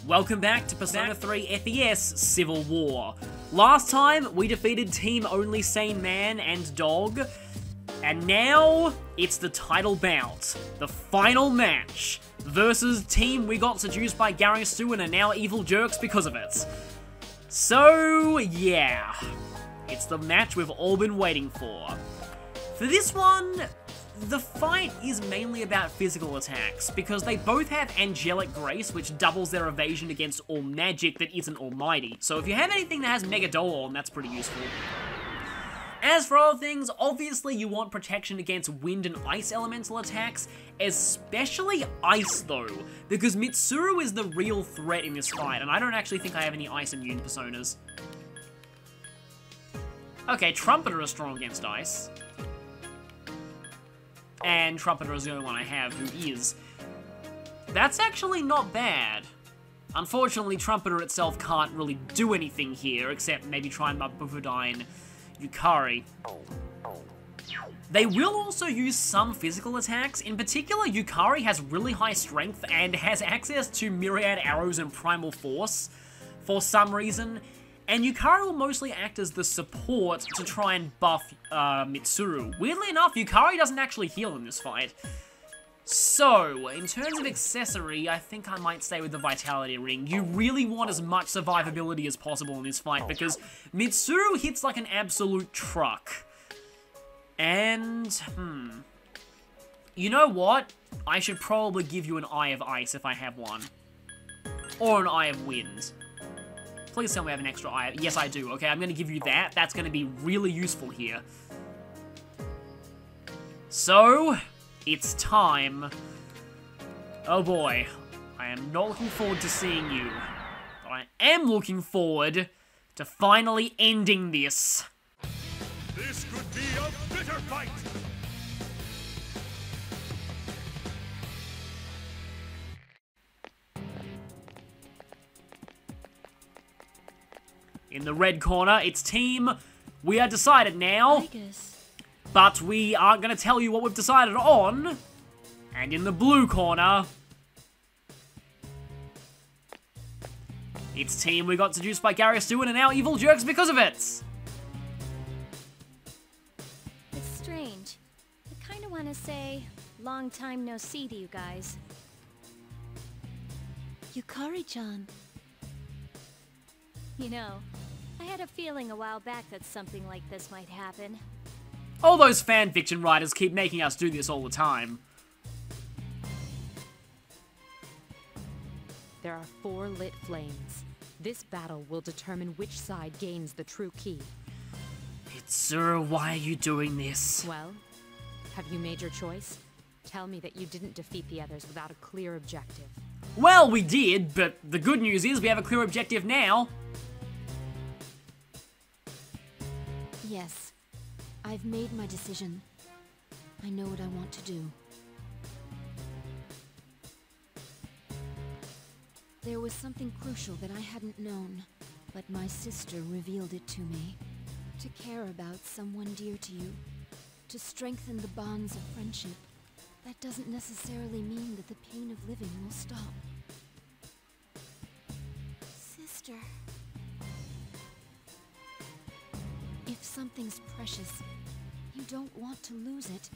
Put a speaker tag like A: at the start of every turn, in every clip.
A: Welcome back to Persona 3 FES Civil War. Last time, we defeated Team Only Sane Man and Dog, and now it's the title bout, the final match, versus Team We Got Seduced by Gary Stu and are now evil jerks because of it. So, yeah, it's the match we've all been waiting for. For this one, the fight is mainly about physical attacks, because they both have Angelic Grace, which doubles their evasion against all magic that isn't almighty. So if you have anything that has Mega Dolon, that's pretty useful. As for other things, obviously you want protection against wind and ice elemental attacks, especially ice though, because Mitsuru is the real threat in this fight, and I don't actually think I have any ice immune personas. Okay, Trumpeter is strong against ice. And Trumpeter is the only one I have who is. That's actually not bad. Unfortunately, Trumpeter itself can't really do anything here, except maybe try and Bufudine Yukari. They will also use some physical attacks. In particular, Yukari has really high strength and has access to Myriad Arrows and Primal Force for some reason. And Yukari will mostly act as the support to try and buff Mitsuru. Weirdly enough, Yukari doesn't actually heal in this fight. So, in terms of accessory, I think I might stay with the Vitality Ring. You really want as much survivability as possible in this fight, because Mitsuru hits like an absolute truck. And, you know what? I should probably give you an Eye of Ice if I have one. Or an Eye of Wind. Please tell me I have an extra eye. Yes, I do. Okay, I'm going to give you that. That's going to be really useful here. So, it's time. Oh boy. I am not looking forward to seeing you. But I am looking forward to finally ending this.
B: This could be a bitter fight!
A: In the red corner, it's Team We Are Decided now, but we aren't going to tell you what we've decided on. And in the blue corner, it's Team We Got Seduced by Gary Stu and are now evil jerks because of it.
C: It's strange. I kind of want to say, long time no see to you guys. Yukari-chan. You know, I had a feeling a while back that something like this might happen.
A: All those fanfiction writers keep making us do this all the time.
D: There are 4 lit flames. This battle will determine which side gains the true key.
A: Mitsuru, why are you doing this?
D: Well, have you made your choice? Tell me that you didn't defeat the others without a clear objective.
A: Well, we did, but the good news is we have a clear objective now.
E: Yes, I've made my decision. I know what I want to do. There was something crucial that I hadn't known, but my sister revealed it to me. To care about someone dear to you, to strengthen the bonds of friendship, that doesn't necessarily mean that the pain of living will stop. Sister... If something's precious, you don't want to lose it.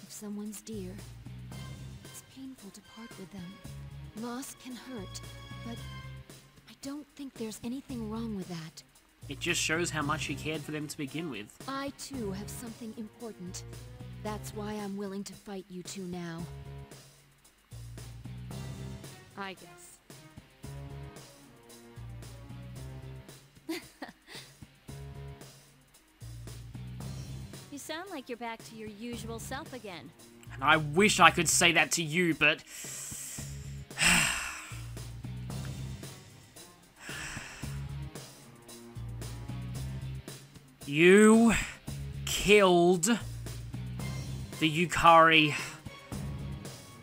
E: If someone's dear, it's painful to part with them. Loss can hurt, but I don't think there's anything wrong with that.
A: It just shows how much you cared for them to begin with.
E: I too have something important. That's why I'm willing to fight you two now.
D: I guess.
C: You sound like you're back to your usual self again.
A: And I wish I could say that to you, but... You killed the Yukari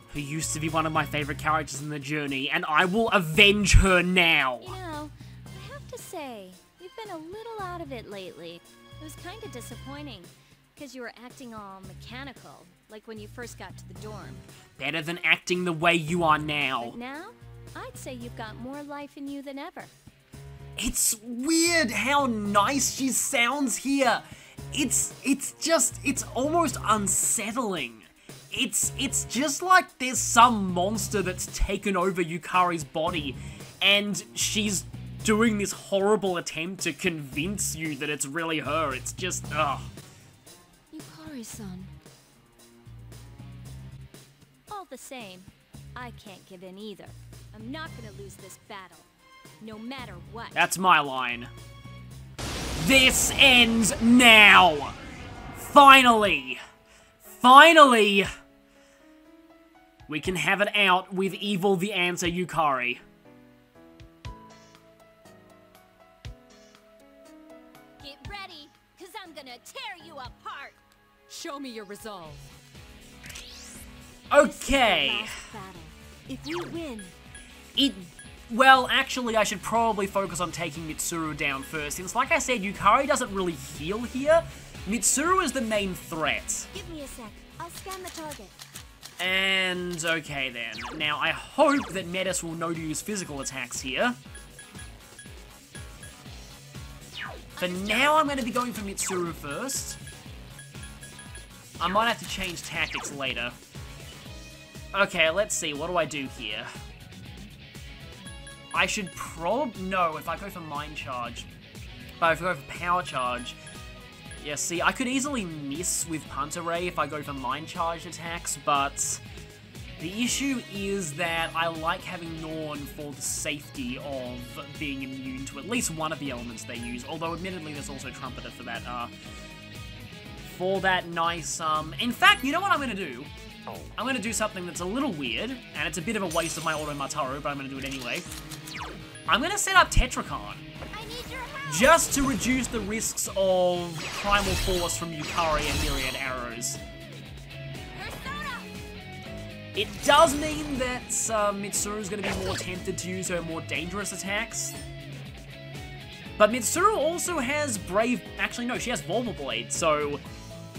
A: who used to be one of my favorite characters in the journey, and I will avenge her now.
C: You know, I have to say, you've been a little out of it lately. It was kind of disappointing, because you were acting all mechanical, like when you first got to the dorm.
A: Better than acting the way you are now.
C: But now, I'd say you've got more life in you than ever.
A: It's weird how nice she sounds here. It's almost unsettling. It's just like there's some monster that's taken over Yukari's body, and she's doing this horrible attempt to convince you that it's really her. It's just, ugh.
E: Yukari-san.
C: All the same, I can't give in either. I'm not gonna lose this battle, no matter what.
A: That's my line. This ends now! Finally! Finally! We can have it out with Evil the Answer Yukari.
C: Get ready, cause I'm gonna tear you apart!
D: Show me your resolve.
A: Okay.
C: Last battle. If we win,
A: Well, actually, I should probably focus on taking Mitsuru down first, since, like I said, Yukari doesn't really heal here. Mitsuru is the main threat.
C: give me a sec. I'll scan the target.
A: And, okay then. Now, I hope that Metis will know to use physical attacks here. For now, I'm going to be going for Mitsuru first. I might have to change tactics later. Okay, let's see. What do I do here? I should no, if I go for Mind Charge. But if I go for Power Charge... Yeah, see, I could easily miss with Punter Ray if I go for Mind Charge attacks, but... The issue is that I like having Norn for the safety of being immune to at least one of the elements they use, although admittedly there's also Trumpeter for that nice, In fact, you know what I'm gonna do? I'm gonna do something that's a little weird, and it's a bit of a waste of my Auto Mataru, but I'm gonna do it anyway. I'm gonna set up Tetracon,
C: I need your help!
A: just to reduce the risks of Primal Force from Yukari and Myriad Arrows.
C: Persona!
A: It does mean that Mitsuru's going to be more tempted to use her more dangerous attacks. But Mitsuru also has Brave... Actually, no, she has Volva Blade, so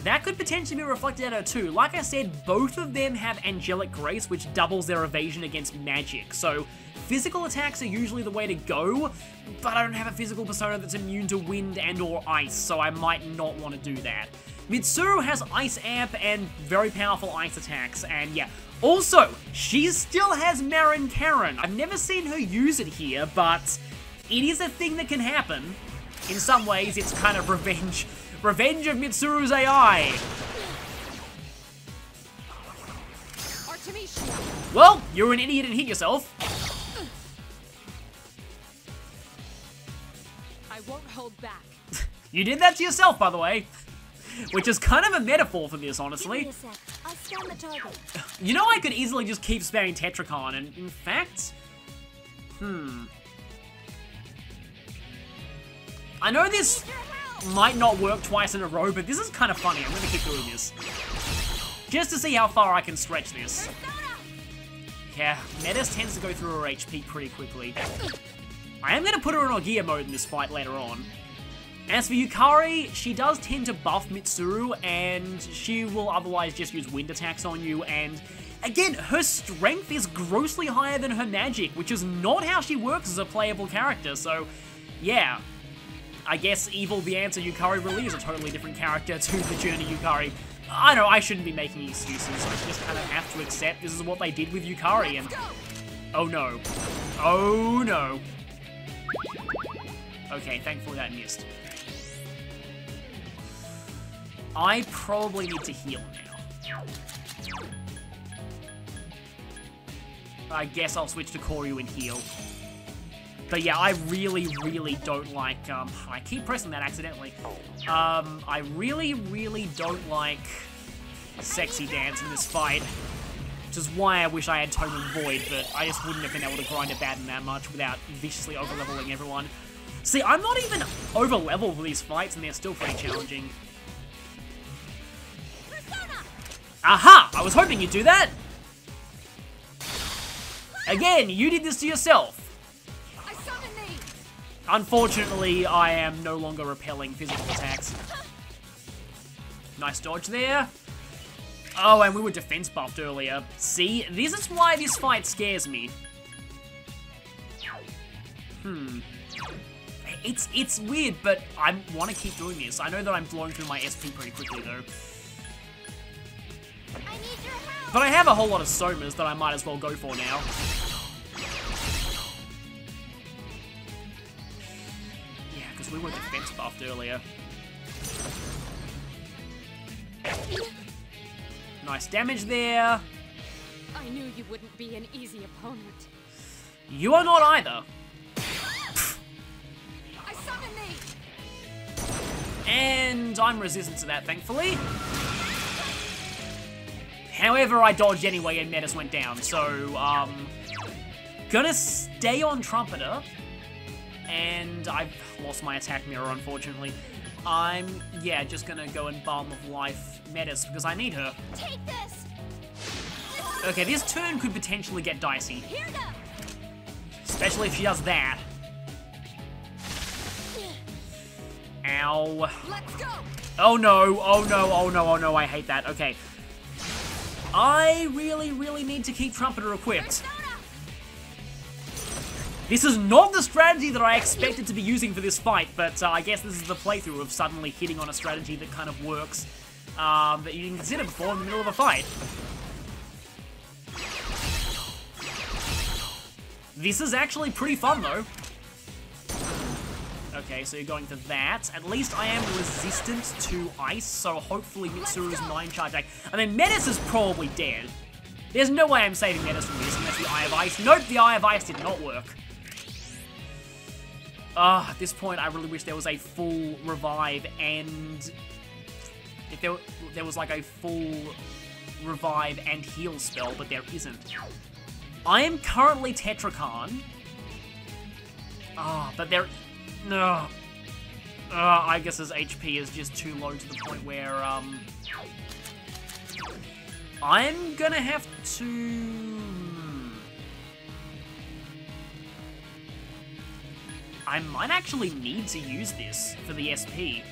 A: that could potentially be reflected at her too. Like I said, both of them have Angelic Grace, which doubles their evasion against magic. So physical attacks are usually the way to go, but I don't have a physical persona that's immune to wind and or ice, so I might not want to do that. Mitsuru has Ice Amp and very powerful ice attacks, and yeah. Also, she still has Marin Karen. I've never seen her use it here, but it is a thing that can happen. In some ways, it's kind of revenge. Revenge of Mitsuru's AI.
D: Artemisia.
A: Well, you're an idiot and hit yourself.
D: I won't hold back.
A: You did that to yourself, by the way. Which is kind of a metaphor for this, honestly.
C: Give me a sec. I'll scan the target.
A: You know, I could easily just keep spamming Tetracon, and in fact... I know this might not work twice in a row, but this is kind of funny. I'm going to keep doing this. Just to see how far I can stretch this. Yeah, Metis tends to go through her HP pretty quickly. I am going to put her in Ogia mode in this fight later on. As for Yukari, she does tend to buff Mitsuru, and she will otherwise just use wind attacks on you, and again, her strength is grossly higher than her magic, which is not how she works as a playable character, so yeah. I guess Evil the Answer Yukari really is a totally different character to the Journey Yukari. I know, I shouldn't be making excuses, I just kind of have to accept this is what they did with Yukari, and... Oh no. Oh no. Okay, thankfully that missed. I probably need to heal now. I guess I'll switch to Koryu and heal. But yeah, I really, really don't like, I keep pressing that accidentally. I really, really don't like Sexy Dance in this fight. Which is why I wish I had Tome and Void, but I just wouldn't have been able to grind it bad in that much without viciously overleveling everyone. See, I'm not even over-leveled for these fights, and they're still pretty challenging. Aha! I was hoping you'd do that! Again, you did this to yourself.
D: I summon thee.
A: Unfortunately, I am no longer repelling physical attacks. Nice dodge there. Oh, and we were defense buffed earlier. See, this is why this fight scares me. It's weird, but I want to keep doing this. I know that I'm blowing through my SP pretty quickly, though.
C: I need your help.
A: But I have a whole lot of Somas that I might as well go for now. Yeah, because we were defense buffed earlier. Nice damage there.
D: I knew you wouldn't be an easy opponent.
A: You are not either.
D: I summon thee!
A: And I'm resistant to that, thankfully. However, I dodged anyway and Metis went down, so, gonna stay on Trumpeter. And I've lost my attack mirror, unfortunately. I'm, yeah, just gonna go and Balm of Life Metis because I need her.
C: Take this.
A: Okay, this turn could potentially get dicey.
C: Here goes.
A: Especially if she does that. Ow.
D: Let's go!
A: Oh no, oh no, oh no, oh no, I hate that. Okay. I really, really need to keep Trumpeter equipped. This is not the strategy that I expected to be using for this fight, but I guess this is the playthrough of suddenly hitting on a strategy that kind of works, that you didn't consider before in the middle of a fight. This is actually pretty fun, though. Okay, so you're going to that. At least I am resistant to ice, so hopefully Mitsuru's Mind Charge. I mean, Metis is probably dead. There's no way I'm saving Metis from this unless the Eye of Ice. Nope, the Eye of Ice did not work. At this point, I really wish there was a full revive, and if there was like a full revive and heal spell, but there isn't. I am currently Tetrakarn. But there... No. I guess his HP is just too low to the point where, I'm gonna have to... I might actually need to use this for the SP.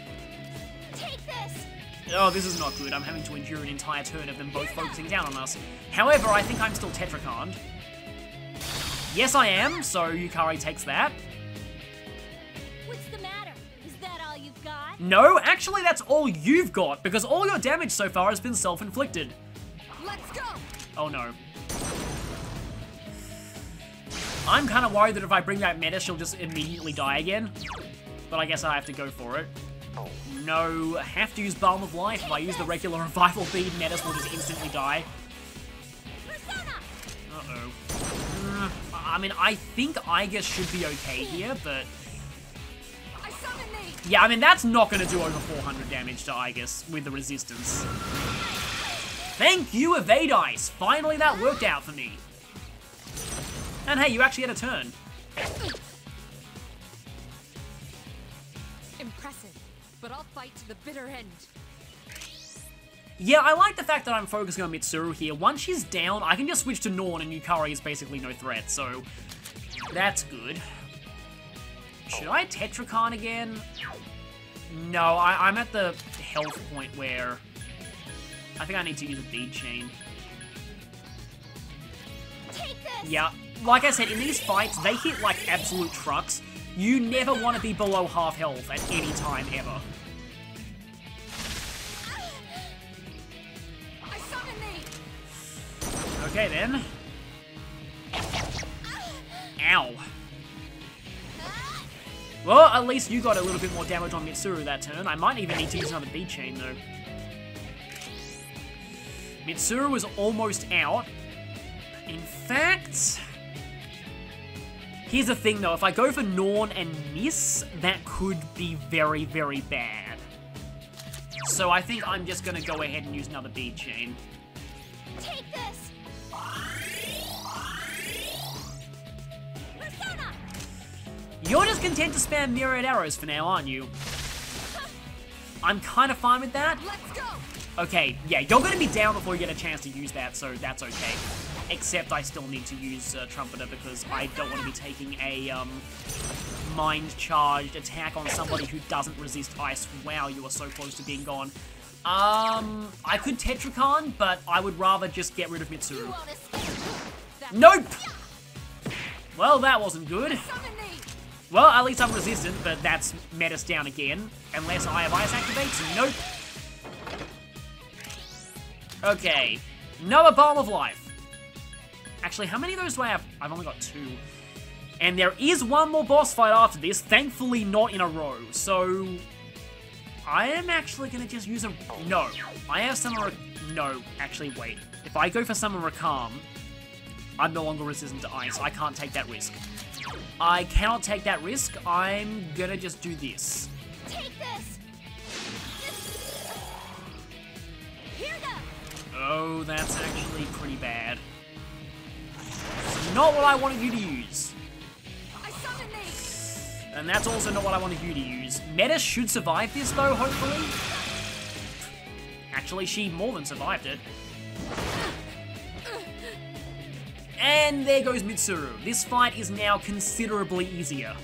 C: Take this.
A: Oh, this is not good. I'm having to endure an entire turn of them both focusing down on us. However, I think I'm still Tetrakarned. Yes, I am, so Yukari takes that.
C: What's the matter? Is that all you've got?
A: No, actually that's all you've got, because all your damage so far has been self-inflicted.
D: Let's go!
A: Oh no. I'm kind of worried that if I bring out Metis, she'll just immediately die again. But I guess I have to go for it. No, have to use Balm of Life. If I use the regular Revival Bead, Metis will just instantly die. Uh-oh. I mean, I think Aegis should be okay here, but... Yeah, I mean, that's not going to do over 400 damage to Aegis with the resistance. Thank you, Evade Ice! Finally, that worked out for me. And hey, you actually had a turn.
D: Impressive, but I'll fight to the bitter end.
A: Yeah, I like the fact that I'm focusing on Mitsuru here. Once she's down, I can just switch to Norn and Yukari is basically no threat, so that's good. Should I Tetrakarn again? No, I'm at the health point where I think I need to use a Bead Chain.
C: Take this.
A: Yeah, like I said, in these fights, they hit like absolute trucks. You never want to be below half health at any time, ever.
D: I summon thee!
A: Okay, then. Ow. Well, at least you got a little bit more damage on Mitsuru that turn. I might even need to use another Bead Chain, though. Mitsuru is almost out. In fact... Here's the thing, though. If I go for Norn and miss, that could be very, very bad. So I think I'm just going to go ahead and use another Bead Chain.
C: Take this. Persona.
A: You're just content to spam myriad arrows for now, aren't you? I'm kind of fine with that.
D: Let's go!
A: Okay, yeah, you're going to be down before you get a chance to use that, so that's okay. Except I still need to use Trumpeter because I don't want to be taking a mind-charged attack on somebody who doesn't resist ice. Wow, you are so close to being gone. I could Tetrakarn, but I would rather just get rid of Mitsuru.
C: You won't escape.
A: Nope! Well, that wasn't good.
D: Summon thee!
A: Well, at least I'm resistant, but that's met us down again. Unless Eye of Ice activates. Nope. Okay. Another Balm of Life. Actually, how many of those do I have? I've only got 2. And there is one more boss fight after this. Thankfully, not in a row. So, I am actually going to just use a... No. I have Summon... No. Actually, wait. If I go for Summon Recalm, I'm no longer resistant to ice. I can't take that risk. I cannot take that risk. I'm gonna just do this.
C: Take this! Here goes!
A: Oh, that's actually pretty bad. It's not what I wanted you to use.
C: I summon thee!
A: And that's also not what I wanted you to use. Meta should survive this, though, hopefully. Actually, she more than survived it. And there goes Mitsuru. This fight is now considerably easier.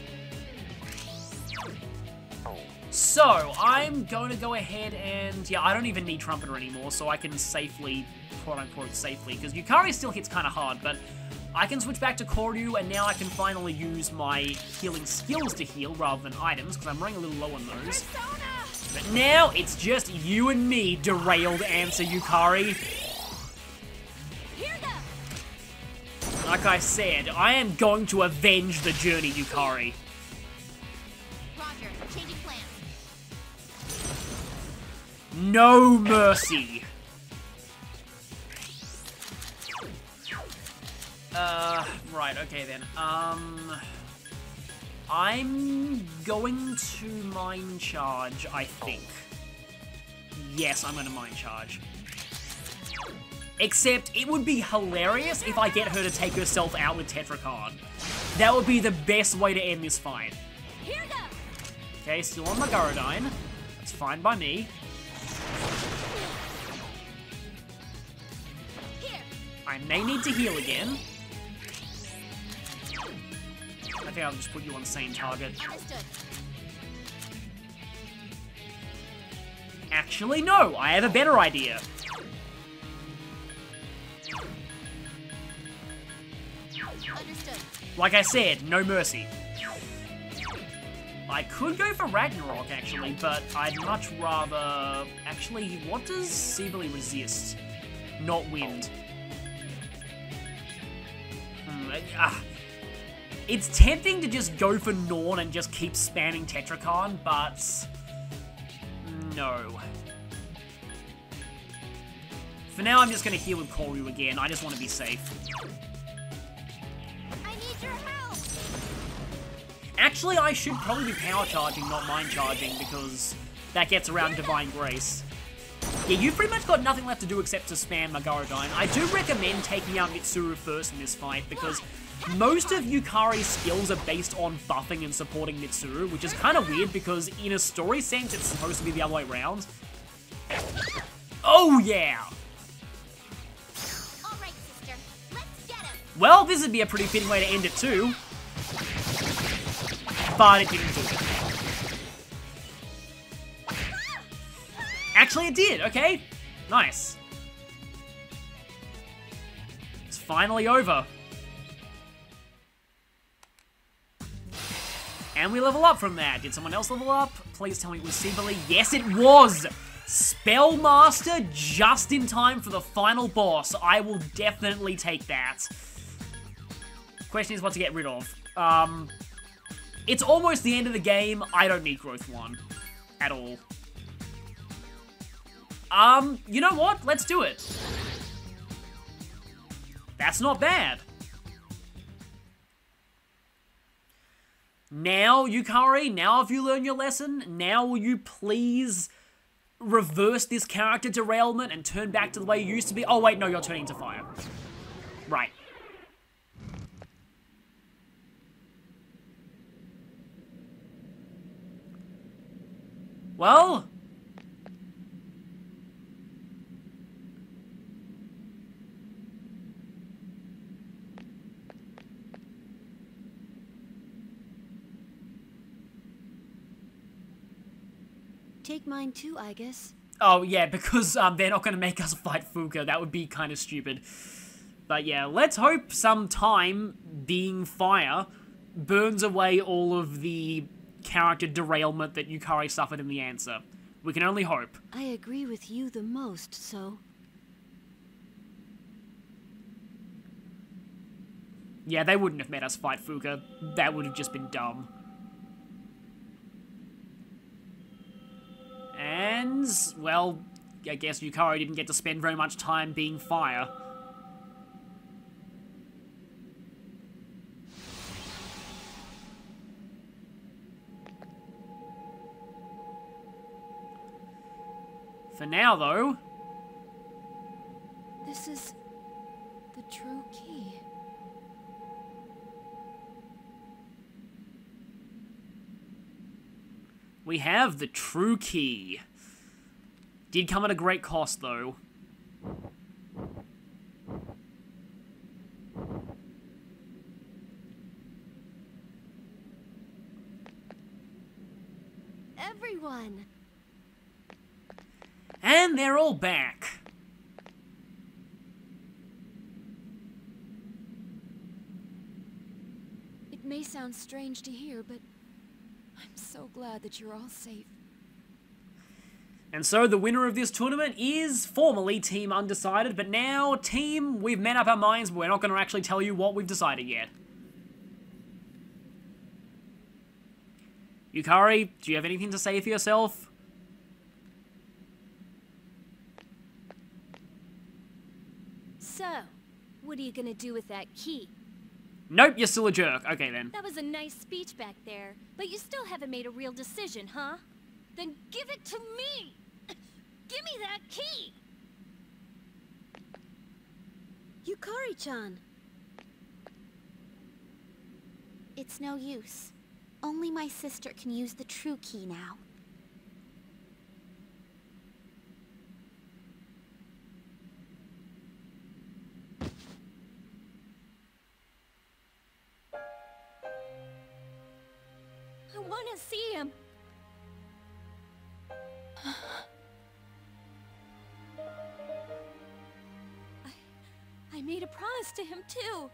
A: So, I'm going to go ahead and... Yeah, I don't even need Trumpeter anymore, so I can safely, quote-unquote safely, because Yukari still hits kind of hard, but I can switch back to Koryu, and now I can finally use my healing skills to heal rather than items, because I'm running a little low on those. But now, it's just you and me, Derailed answer Yukari. Like I said, I am going to avenge the journey, Yukari.
C: Roger, changing plans.
A: No mercy. Right, okay then. I'm going to Mind Charge, I think. Yes, I'm gonna Mind Charge. Except, it would be hilarious if I get her to take herself out with Tetracon. That would be the best way to end this fight.
C: Here goes.
A: Okay, still on my Gyrodyne. That's fine by me.
C: Here.
A: I may need to heal again. I think I'll just put you on the same target.
C: Understood.
A: Actually, no! I have a better idea.
C: Understood.
A: Like I said, no mercy. I could go for Ragnarok, actually, but I'd much rather... Actually, what does Seaberly resist? Not wind. It's tempting to just go for Norn and just keep spamming Tetracon, but... no. For now, I'm just going to heal with Koryu again. I just want to be safe.
C: I need your help.
A: Actually, I should probably be power charging, not mind charging, because that gets around Divine Grace. Yeah, you've pretty much got nothing left to do except to spam Magarodine. I do recommend taking out Mitsuru first in this fight, because most of Yukari's skills are based on buffing and supporting Mitsuru, which is kind of weird, because in a story sense, it's supposed to be the other way around. Oh, yeah!
C: All right, sister. Let's get him.
A: Well, this would be a pretty fitting way to end it, too. But it didn't do it. Actually, it did. Okay. Nice. It's finally over. And we level up from that. Did someone else level up? Please tell me it was Seaberly. Yes, it was! Spellmaster just in time for the final boss. I will definitely take that. Question is what to get rid of. It's almost the end of the game. I don't need Growth 1 at all. You know what? Let's do it. That's not bad. Now, Yukari, now have you learned your lesson? Now will you please reverse this character derailment and turn back to the way you used to be? Oh, wait, no, you're turning to fire. Right. Well...
E: Take mine too, I guess.
A: oh, yeah, because they're not going to make us fight Fuka. That would be kind of stupid. But yeah, let's hope sometime, being fire, burns away all of the character derailment that Yukari suffered in the answer. We can only hope.
E: I agree with you the most, so...
A: Yeah, they wouldn't have made us fight Fuka. That would have just been dumb. And, well, I guess Yukari didn't get to spend very much time being fire. For now, though...
E: This is... the true key.
A: We have the true key. Did come at a great cost, though.
E: Everyone!
A: And they're all back.
E: It may sound strange to hear, but I'm so glad that you're all safe.
A: And so the winner of this tournament is formerly Team Undecided, but now, Team, we've made up our minds, but we're not going to actually tell you what we've decided yet. Yukari, do you have anything to say for yourself?
C: So, what are you gonna do with that key?
A: Nope, you're still a jerk. Okay, then.
C: That was a nice speech back there, but you still haven't made a real decision, huh? Then give it to me! Give me that key!
E: Yukari-chan!
F: It's no use. Only my sister can use the true key now.
C: I wanna see him! I made a promise to him, too.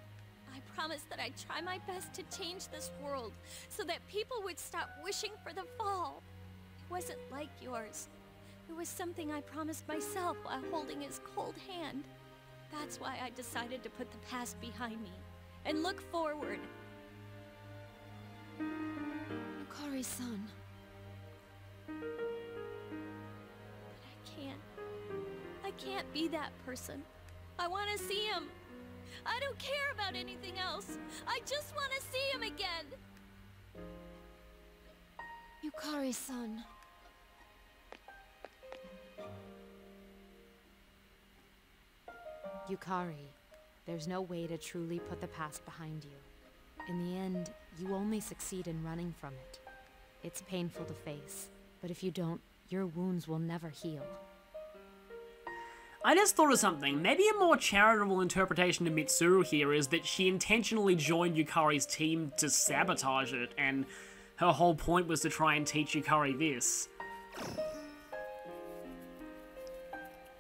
C: I promised that I'd try my best to change this world, so that people would stop wishing for the fall. It wasn't like yours. It was something I promised myself while holding his cold hand. That's why I decided to put the past behind me, and look forward.
E: Yukari-san.
C: I can't be that person. I want to see him. I don't care about anything else. I just want to see him again.
E: Yukari-san.
D: Yukari, there's no way to truly put the past behind you. In the end, you only succeed in running from it. It's painful to face, but if you don't, your wounds will never heal.
A: I just thought of something. Maybe a more charitable interpretation of Mitsuru here is that she intentionally joined Yukari's team to sabotage it, and her whole point was to try and teach Yukari this.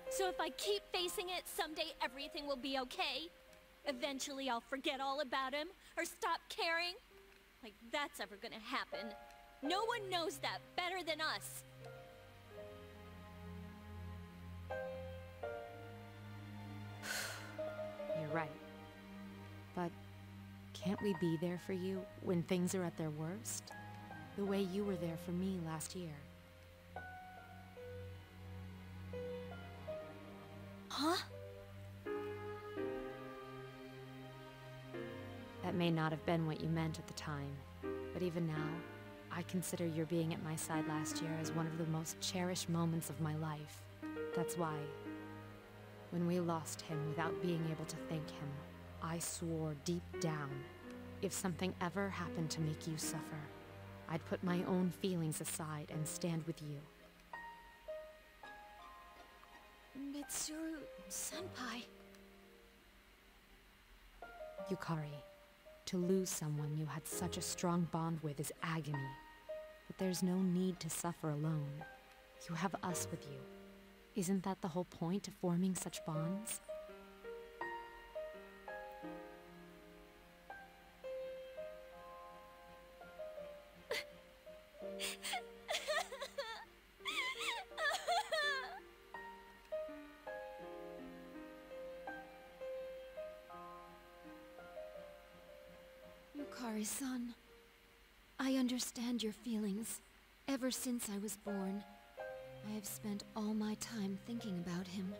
C: So if I keep facing it, someday everything will be okay. Eventually I'll forget all about him, or stop caring. Like that's ever gonna happen. No one knows that better than us.
D: You're right. But can't we be there for you when things are at their worst? The way you were there for me last year.
C: Huh?
D: That may not have been what you meant at the time, but even now, I consider your being at my side last year as one of the most cherished moments of my life. That's why, when we lost him without being able to thank him, I swore deep down, if something ever happened to make you suffer, I'd put my own feelings aside and stand with you.
E: Mitsuru-senpai.
D: Yukari, to lose someone you had such a strong bond with is agony. But there's no need to suffer alone. You have us with you. Isn't that the whole point of forming such bonds?
E: Yukari-san, I understand your feelings. Ever since I was born, I have spent all my time thinking about him.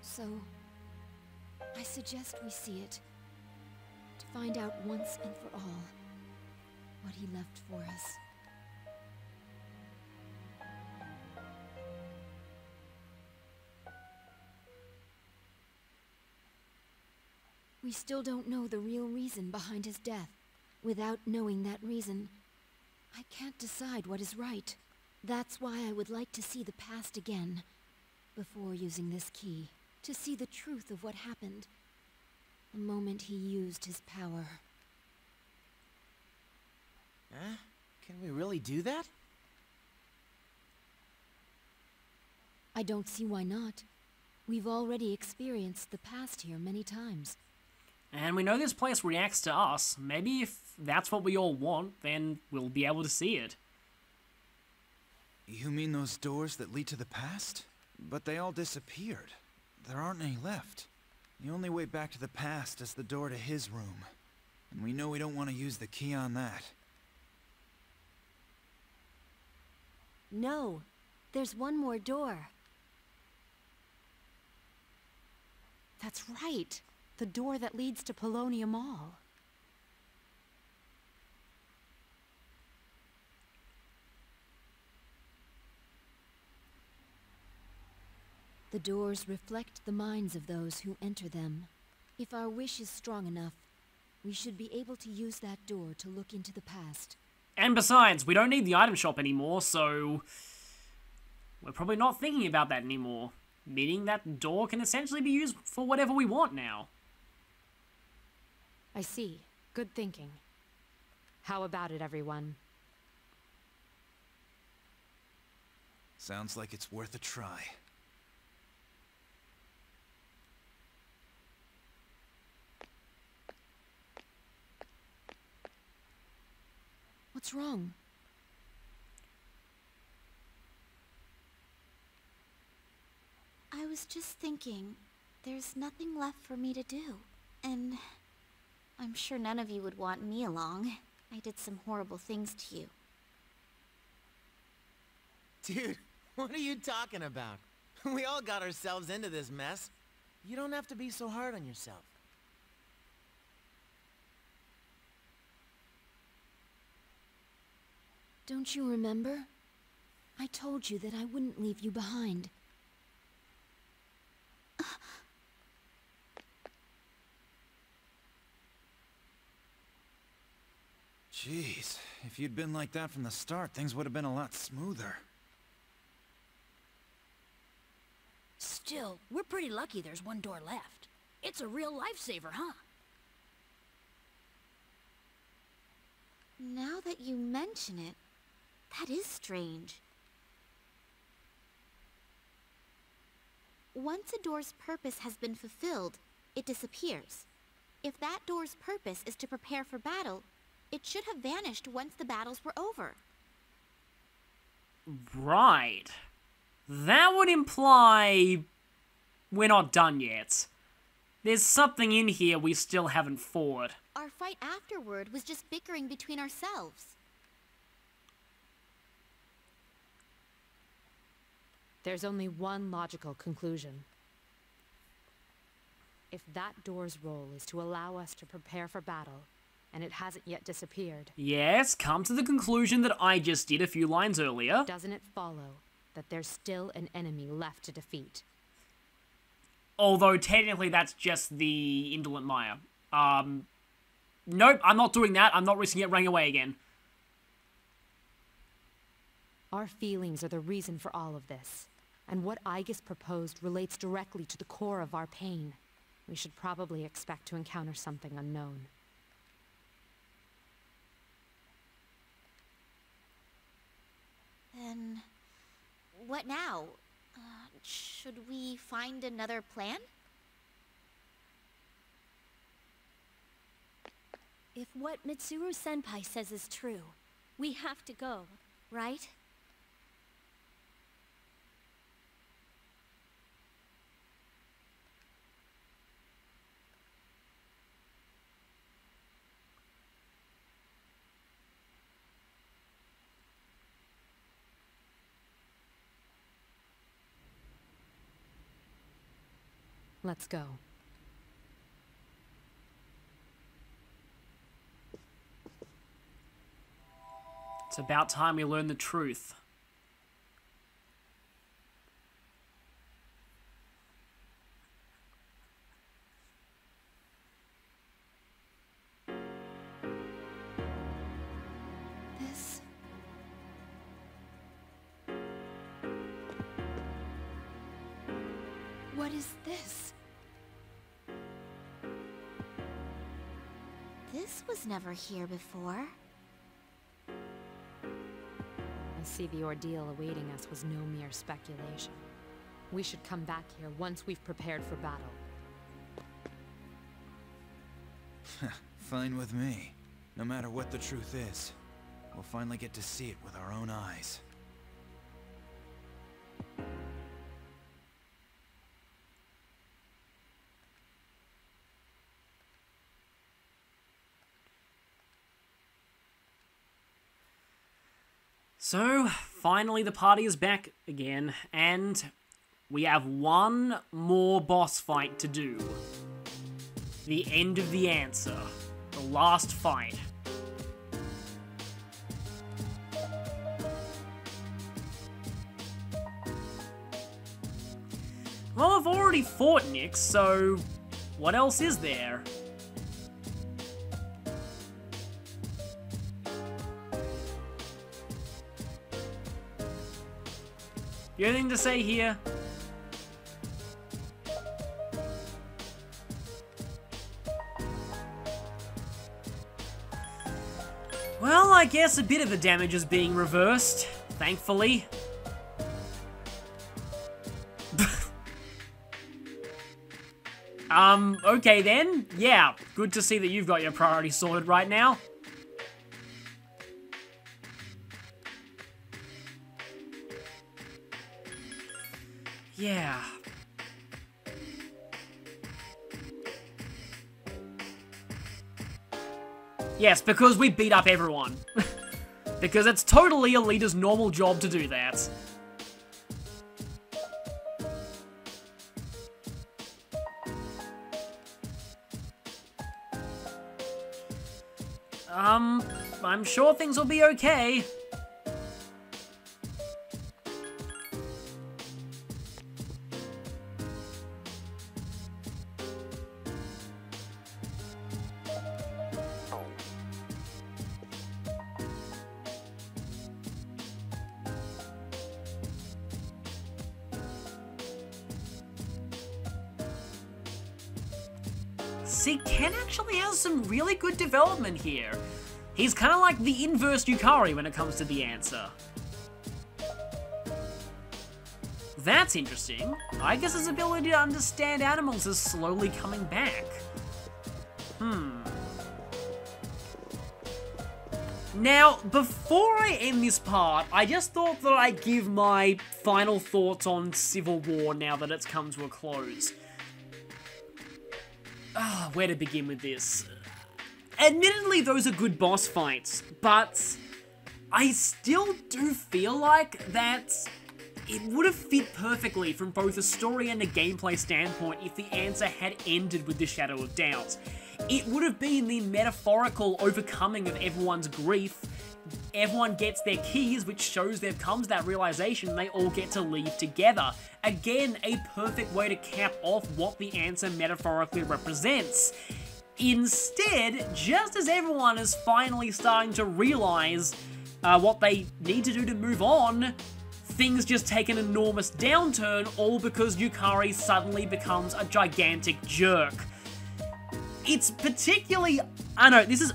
E: So, I suggest we see it, to find out once and for all what he left for us. We still don't know the real reason behind his death. Without knowing that reason, I can't decide what is right. That's why I would like to see the past again, before using this key, to see the truth of what happened, the moment he used his power.
G: Huh? Can we really do that?
E: I don't see why not. We've already experienced the past here many times.
A: And we know this place reacts to us. Maybe if that's what we all want, then we'll be able to see it.
H: You mean those doors that lead to the past? But they all disappeared. There aren't any left. The only way back to the past is the door to his room. And we know we don't want to use the key on that.
E: No, there's one more door.
D: That's right. The door that leads to Polonium Mall.
E: The doors reflect the minds of those who enter them. If our wish is strong enough, we should be able to use that door to look into the past.
A: And besides, we don't need the item shop anymore, so we're probably not thinking about that anymore. Meaning that door can essentially be used for whatever we want now.
D: I see. Good thinking. How about it, everyone?
H: Sounds like it's worth a try.
E: What's wrong?
F: I was just thinking, there's nothing left for me to do. And I'm sure none of you would want me along. I did some horrible things to you.
G: Dude, what are you talking about? We all got ourselves into this mess. You don't have to be so hard on yourself.
E: Don't you remember? I told you that I wouldn't leave you behind.
H: Jeez, if you'd been like that from the start, things would have been a lot smoother.
I: Still, we're pretty lucky there's one door left. It's a real lifesaver, huh?
F: Now that you mention it, that is strange. Once a door's purpose has been fulfilled, it disappears. If that door's purpose is to prepare for battle, it should have vanished once the battles were over.
A: Right. That would imply we're not done yet. There's something in here we still haven't fought.
F: Our fight afterward was just bickering between ourselves.
D: There's only one logical conclusion. If that door's role is to allow us to prepare for battle, and it hasn't yet disappeared...
A: Yes, come to the conclusion that I just did a few lines earlier.
D: Doesn't it follow that there's still an enemy left to defeat?
A: Although, technically, that's just the Indolent Maya. Nope, I'm not doing that. I'm not risking it running away again.
D: Our feelings are the reason for all of this. And what Aegis proposed relates directly to the core of our pain. We should probably expect to encounter something unknown.
F: Then, what now? Should we find another plan?
C: If what Mitsuru-senpai says is true, we have to go.
F: right?
D: Let's go.
A: It's about time we learn the truth.
E: This... What is this?
F: This was never here before.
D: I see the ordeal awaiting us was no mere speculation. We should come back here once we've prepared for battle.
H: Fine with me. No matter what the truth is, we'll finally get to see it with our own eyes.
A: So, finally the party is back again, and we have one more boss fight to do. The end of the answer. The last fight. Well, I've already fought Nick, so what else is there? You have anything to say here? Well, I guess a bit of the damage is being reversed, thankfully. Okay then. Yeah, good to see that you've got your priorities sorted right now. Yeah. Yes, because we beat up everyone. Because it's totally a leader's normal job to do that. I'm sure things will be okay. See, Ken actually has some really good development here. He's kind of like the inverse Yukari when it comes to the answer. That's interesting. I guess his ability to understand animals is slowly coming back. Now, before I end this part, I just thought that I'd give my final thoughts on Civil War now that it's come to a close. Where to begin with this? Admittedly, those are good boss fights, but I still do feel like that it would have fit perfectly from both a story and a gameplay standpoint if the answer had ended with the Shadow of Doubt. It would have been the metaphorical overcoming of everyone's grief. Everyone gets their keys, which shows they've come to that realization, and they all get to leave together. Again, a perfect way to cap off what the answer metaphorically represents. Instead, just as everyone is finally starting to realize what they need to do to move on, things just take an enormous downturn, all because Yukari suddenly becomes a gigantic jerk. It's particularly... I know, this is...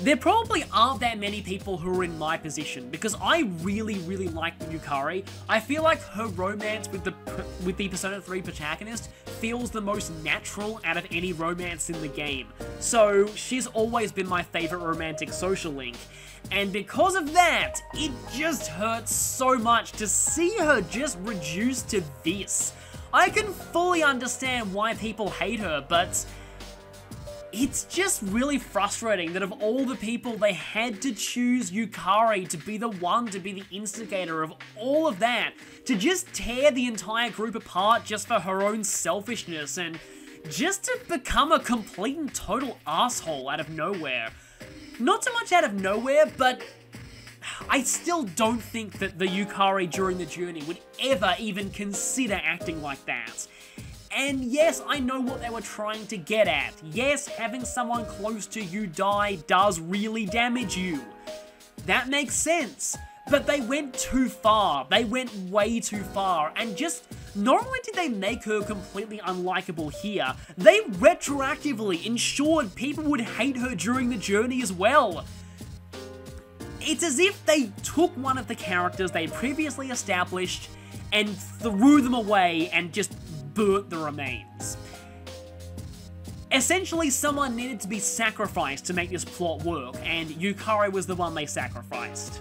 A: There probably aren't that many people who are in my position, because I really like Yukari. I feel like her romance with the Persona 3 protagonist feels the most natural out of any romance in the game. So she's always been my favorite romantic social link. And because of that, it just hurts so much to see her just reduced to this. I can fully understand why people hate her, but it's just really frustrating that of all the people they had to choose Yukari to be the one to be the instigator of all of that, to just tear the entire group apart just for her own selfishness and just to become a complete and total asshole out of nowhere. Not so much out of nowhere, but I still don't think that the Yukari during the journey would ever even consider acting like that. And yes, I know what they were trying to get at. Yes, having someone close to you die does really damage you. That makes sense. But they went too far. They went way too far. And just, not only did they make her completely unlikable here, they retroactively ensured people would hate her during the journey as well. It's as if they took one of the characters they previously established and threw them away and just burnt the remains. Essentially, someone needed to be sacrificed to make this plot work, and Yukari was the one they sacrificed.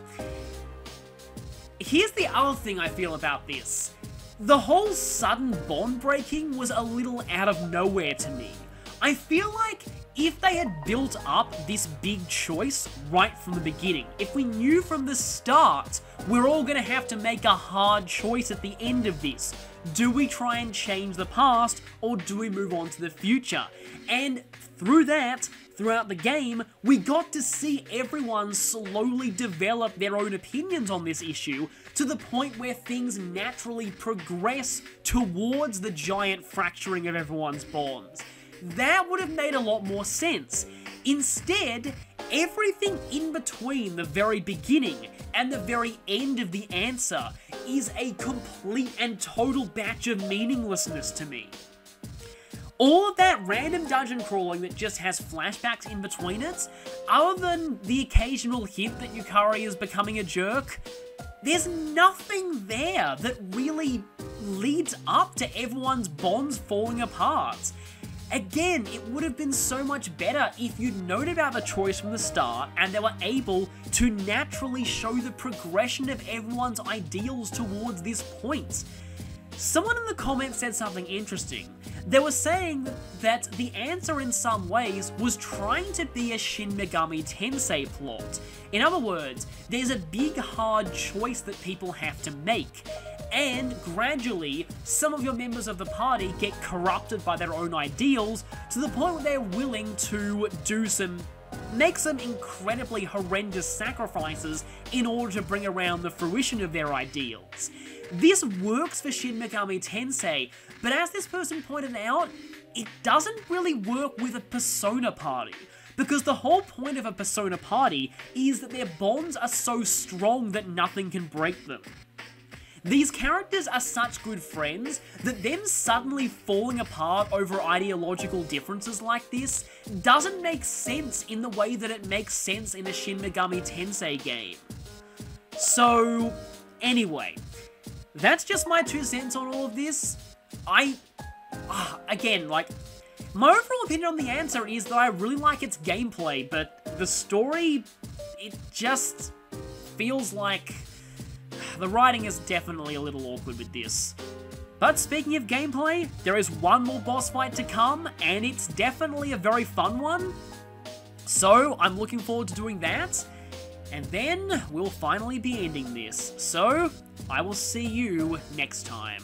A: Here's the other thing I feel about this. The whole sudden bond breaking was a little out of nowhere to me. I feel like if they had built up this big choice right from the beginning, if we knew from the start we're all gonna have to make a hard choice at the end of this, do we try and change the past or do we move on to the future? And through that, throughout the game, we got to see everyone slowly develop their own opinions on this issue to the point where things naturally progress towards the giant fracturing of everyone's bonds. That would have made a lot more sense. Instead, everything in between the very beginning and the very end of the answer is a complete and total batch of meaninglessness to me. All of that random dungeon crawling that just has flashbacks in between it, other than the occasional hint that Yukari is becoming a jerk, there's nothing there that really leads up to everyone's bonds falling apart. Again, it would have been so much better if you'd known about the choice from the start and they were able to naturally show the progression of everyone's ideals towards this point. Someone in the comments said something interesting. They were saying that the answer in some ways was trying to be a Shin Megami Tensei plot. In other words, there's a big hard choice that people have to make. And gradually, some of your members of the party get corrupted by their own ideals to the point where they're willing to make some incredibly horrendous sacrifices in order to bring around the fruition of their ideals. This works for Shin Megami Tensei, but as this person pointed out, it doesn't really work with a Persona party. Because the whole point of a Persona party is that their bonds are so strong that nothing can break them. These characters are such good friends that them suddenly falling apart over ideological differences like this doesn't make sense in the way that it makes sense in a Shin Megami Tensei game. So, anyway, that's just my 2 cents on all of this. Again, my overall opinion on the answer is that I really like its gameplay, but the story, it just feels like the writing is definitely a little awkward with this. But speaking of gameplay, there is one more boss fight to come, and it's definitely a very fun one. So I'm looking forward to doing that, and then we'll finally be ending this. So I will see you next time.